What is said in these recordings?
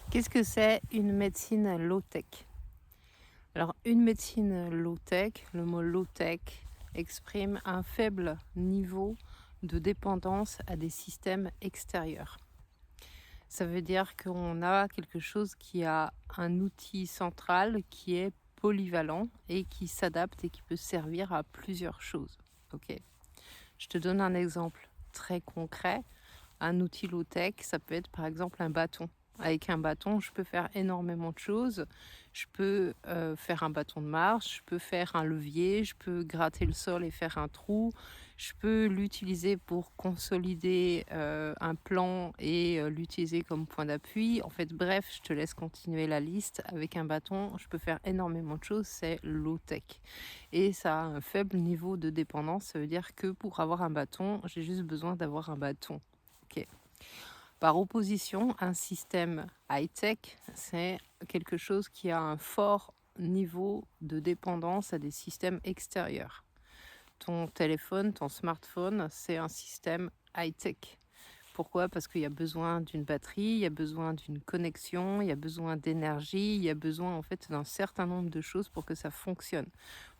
Qu'est-ce que c'est une médecine low-tech? Alors, une médecine low-tech, le mot low-tech exprime un faible niveau de dépendance à des systèmes extérieurs. Ça veut dire qu'on a quelque chose qui a un outil central qui est polyvalent et qui s'adapte et qui peut servir à plusieurs choses. Ok. Je te donne un exemple très concret. Un outil low-tech, ça peut être par exemple un bâton. Avec un bâton, je peux faire énormément de choses. Je peux faire un bâton de marche, je peux faire un levier, je peux gratter le sol et faire un trou. Je peux l'utiliser pour consolider un plan et l'utiliser comme point d'appui. En fait, bref, je te laisse continuer la liste. Avec un bâton, je peux faire énormément de choses. C'est low-tech. Et ça a un faible niveau de dépendance. Ça veut dire que pour avoir un bâton, j'ai juste besoin d'avoir un bâton. Ok. Par opposition, un système high-tech, c'est quelque chose qui a un fort niveau de dépendance à des systèmes extérieurs. Ton téléphone, ton smartphone, c'est un système high-tech. Pourquoi? Parce qu'il y a besoin d'une batterie, il y a besoin d'une connexion, il y a besoin d'énergie, il y a besoin en fait d'un certain nombre de choses pour que ça fonctionne.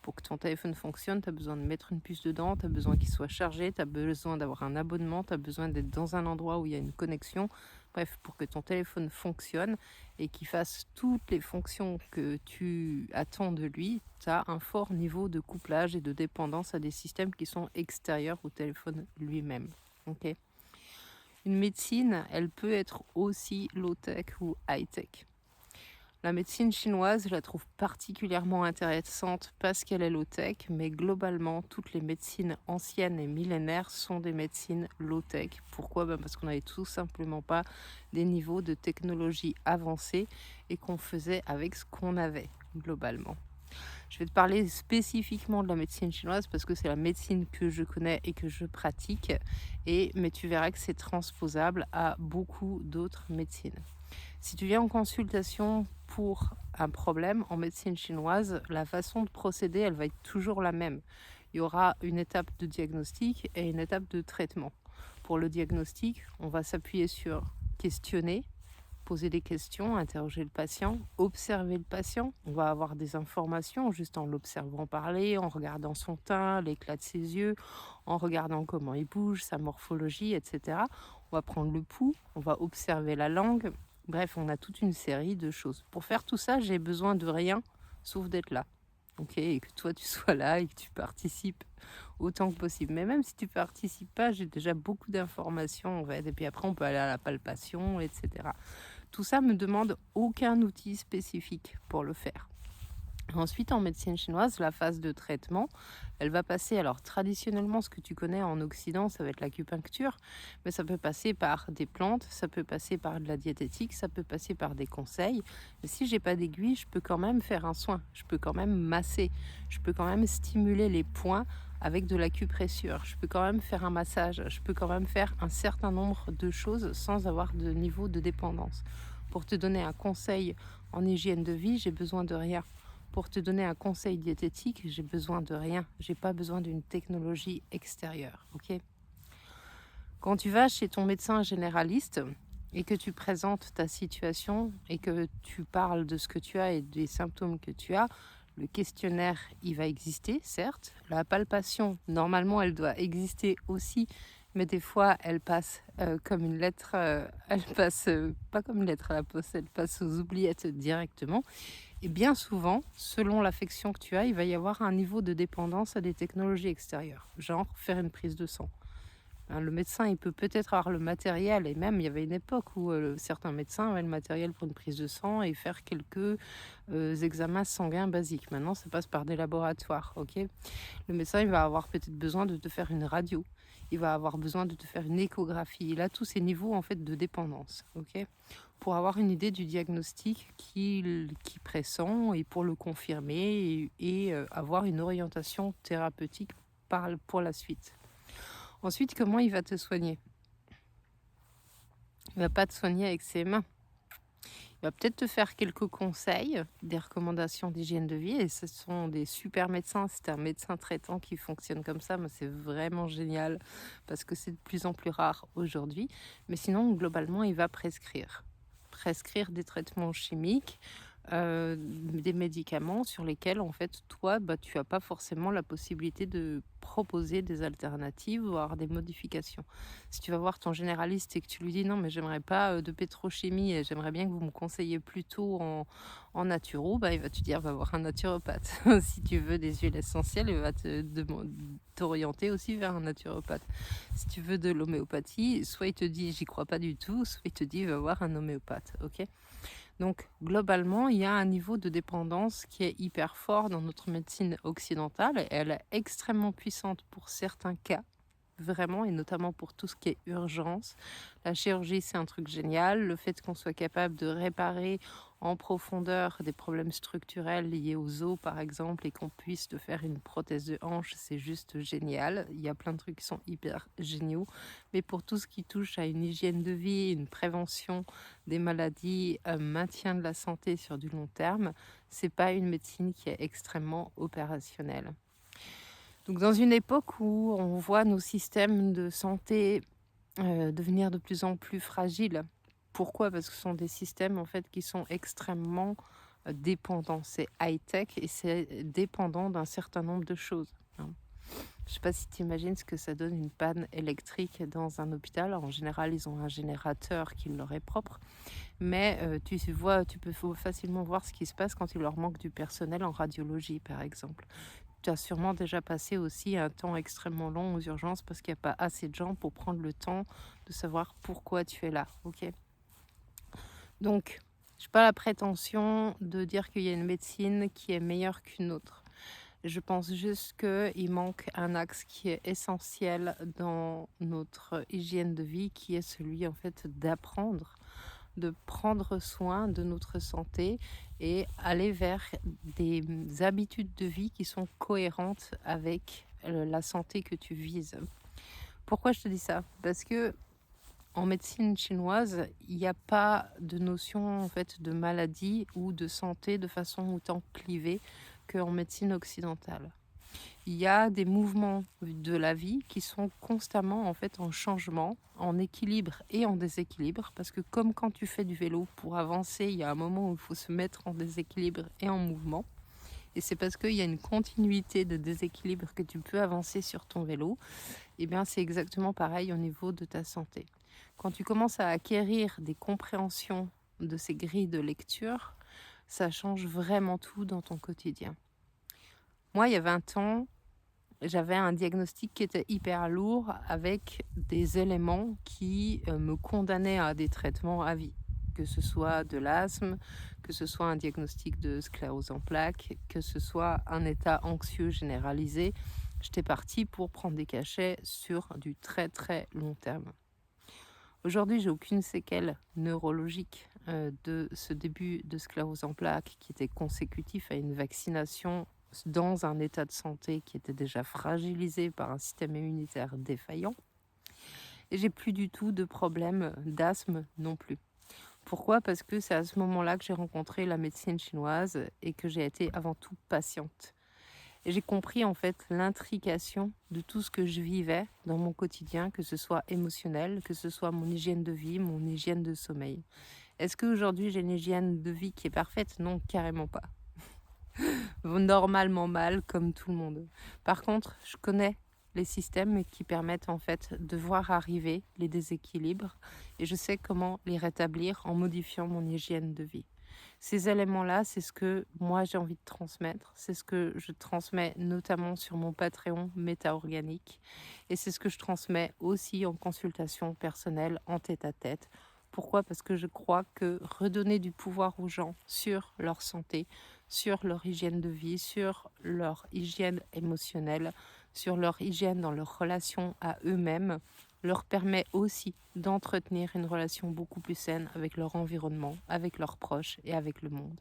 Pour que ton téléphone fonctionne, tu as besoin de mettre une puce dedans, tu as besoin qu'il soit chargé, tu as besoin d'avoir un abonnement, tu as besoin d'être dans un endroit où il y a une connexion. Bref, pour que ton téléphone fonctionne et qu'il fasse toutes les fonctions que tu attends de lui, tu as un fort niveau de couplage et de dépendance à des systèmes qui sont extérieurs au téléphone lui-même. Ok. Une médecine, elle peut être aussi low-tech ou high-tech. La médecine chinoise, je la trouve particulièrement intéressante parce qu'elle est low-tech, mais globalement, toutes les médecines anciennes et millénaires sont des médecines low-tech. Pourquoi? Parce qu'on n'avait tout simplement pas des niveaux de technologie avancés et qu'on faisait avec ce qu'on avait globalement. Je vais te parler spécifiquement de la médecine chinoise parce que c'est la médecine que je connais et que je pratique. Mais tu verras que c'est transposable à beaucoup d'autres médecines. Si tu viens en consultation pour un problème en médecine chinoise, la façon de procéder, elle va être toujours la même. Il y aura une étape de diagnostic et une étape de traitement. Pour le diagnostic, on va s'appuyer sur questionner, poser des questions, interroger le patient, observer le patient. On va avoir des informations juste en l'observant parler, en regardant son teint, l'éclat de ses yeux, en regardant comment il bouge, sa morphologie, etc. On va prendre le pouls, on va observer la langue. Bref, on a toute une série de choses. Pour faire tout ça, j'ai besoin de rien sauf d'être là. Ok, et que toi tu sois là et que tu participes autant que possible. Mais même si tu participes pas, j'ai déjà beaucoup d'informations en fait. Et puis après, on peut aller à la palpation, etc. Tout ça me demande aucun outil spécifique pour le faire. Ensuite, en médecine chinoise, la phase de traitement, elle va passer, alors traditionnellement, ce que tu connais en Occident, ça va être l'acupuncture, mais ça peut passer par des plantes, ça peut passer par de la diététique, ça peut passer par des conseils. Mais si j'ai pas d'aiguille, je peux quand même faire un soin, je peux quand même masser, je peux quand même stimuler les points avec de l'acupressure, je peux quand même faire un massage, je peux quand même faire un certain nombre de choses sans avoir de niveau de dépendance. Pour te donner un conseil en hygiène de vie, j'ai besoin de rien. Pour te donner un conseil diététique, j'ai besoin de rien. J'ai pas besoin d'une technologie extérieure. Ok. Quand tu vas chez ton médecin généraliste et que tu présentes ta situation et que tu parles de ce que tu as et des symptômes que tu as, le questionnaire, il va exister, certes. La palpation, normalement, elle doit exister aussi, mais des fois, elle passe comme une lettre. Elle passe pas comme une lettre à la poste, elle passe aux oubliettes directement. Et bien souvent, selon l'affection que tu as, il va y avoir un niveau de dépendance à des technologies extérieures, genre faire une prise de sang. Le médecin, il peut peut-être avoir le matériel, et même il y avait une époque où certains médecins avaient le matériel pour une prise de sang et faire quelques examens sanguins basiques. Maintenant, ça passe par des laboratoires, ok. Le médecin, il va avoir peut-être besoin de te faire une radio, il va avoir besoin de te faire une échographie. Il a tous ces niveaux en fait de dépendance, ok, pour avoir une idée du diagnostic qui pressent et pour le confirmer et avoir une orientation thérapeutique pour la suite. Ensuite, comment il va te soigner? Il va pas te soigner avec ses mains. Il va peut-être te faire quelques conseils, des recommandations d'hygiène de vie, et ce sont des super médecins. C'est un médecin traitant qui fonctionne comme ça, mais c'est vraiment génial parce que c'est de plus en plus rare aujourd'hui. Mais sinon, globalement, il va prescrire. prescrire des traitements chimiques, des médicaments sur lesquels en fait toi, tu as pas forcément la possibilité de proposer des alternatives, voire des modifications. Si tu vas voir ton généraliste et que tu lui dis: «Non mais j'aimerais pas, de pétrochimie et j'aimerais bien que vous me conseilliez plutôt en naturo», il va te dire: «Va voir un naturopathe». Si tu veux des huiles essentielles, il va t'orienter aussi vers un naturopathe. Si tu veux de l'homéopathie, soit il te dit: «J'y crois pas du tout», soit il te dit: «Va voir un homéopathe», OK? Donc globalement, il y a un niveau de dépendance qui est hyper fort dans notre médecine occidentale et elle est extrêmement puissante pour certains cas, vraiment, et notamment pour tout ce qui est urgence. La chirurgie, c'est un truc génial. Le fait qu'on soit capable de réparer en profondeur des problèmes structurels liés aux os, par exemple, et qu'on puisse te faire une prothèse de hanche, c'est juste génial. Il y a plein de trucs qui sont hyper géniaux. Mais pour tout ce qui touche à une hygiène de vie, une prévention des maladies, maintien de la santé sur du long terme, c'est pas une médecine qui est extrêmement opérationnelle. Donc dans une époque où on voit nos systèmes de santé devenir de plus en plus fragiles. Pourquoi? Parce que ce sont des systèmes en fait qui sont extrêmement dépendants. C'est high-tech et c'est dépendant d'un certain nombre de choses, hein. Je ne sais pas si tu imagines ce que ça donne une panne électrique dans un hôpital. En général, ils ont un générateur qui leur est propre, mais tu peux facilement voir ce qui se passe quand il leur manque du personnel en radiologie, par exemple. Tu as sûrement déjà passé aussi un temps extrêmement long aux urgences parce qu'il n'y a pas assez de gens pour prendre le temps de savoir pourquoi tu es là. Ok. Donc, je n'ai pas la prétention de dire qu'il y a une médecine qui est meilleure qu'une autre. Je pense juste qu'il manque un axe qui est essentiel dans notre hygiène de vie, qui est celui en fait d'apprendre, de prendre soin de notre santé et aller vers des habitudes de vie qui sont cohérentes avec la santé que tu vises. Pourquoi je te dis ça? Parce que en médecine chinoise, il n'y a pas de notion en fait de maladie ou de santé de façon autant clivée qu'en médecine occidentale. Il y a des mouvements de la vie qui sont constamment en fait en changement, en équilibre et en déséquilibre, parce que comme quand tu fais du vélo, pour avancer, il y a un moment où il faut se mettre en déséquilibre et en mouvement. Et c'est parce qu'il y a une continuité de déséquilibre que tu peux avancer sur ton vélo. Et bien c'est exactement pareil au niveau de ta santé. Quand tu commences à acquérir des compréhensions de ces grilles de lecture, ça change vraiment tout dans ton quotidien. Moi, il y a 20 ans, j'avais un diagnostic qui était hyper lourd avec des éléments qui me condamnaient à des traitements à vie. Que ce soit de l'asthme, que ce soit un diagnostic de sclérose en plaques, que ce soit un état anxieux généralisé. J'étais partie pour prendre des cachets sur du très très long terme. Aujourd'hui, j'ai aucune séquelle neurologique de ce début de sclérose en plaques qui était consécutif à une vaccination dans un état de santé qui était déjà fragilisé par un système immunitaire défaillant. Et j'ai plus du tout de problème d'asthme non plus. Pourquoi? Parce que c'est à ce moment-là que j'ai rencontré la médecine chinoise et que j'ai été avant tout patiente. Et j'ai compris en fait l'intrication de tout ce que je vivais dans mon quotidien, que ce soit émotionnel, que ce soit mon hygiène de vie, mon hygiène de sommeil. Est-ce qu'aujourd'hui j'ai une hygiène de vie qui est parfaite? Non, carrément pas. Normalement mal, comme tout le monde. Par contre, je connais les systèmes qui permettent en fait de voir arriver les déséquilibres et je sais comment les rétablir en modifiant mon hygiène de vie. Ces éléments-là, c'est ce que moi j'ai envie de transmettre, c'est ce que je transmets notamment sur mon Patreon Méta-Organique et c'est ce que je transmets aussi en consultation personnelle, en tête-à-tête. Pourquoi? Parce que je crois que redonner du pouvoir aux gens sur leur santé, sur leur hygiène de vie, sur leur hygiène émotionnelle, sur leur hygiène dans leur relation à eux-mêmes, leur permet aussi d'entretenir une relation beaucoup plus saine avec leur environnement, avec leurs proches et avec le monde.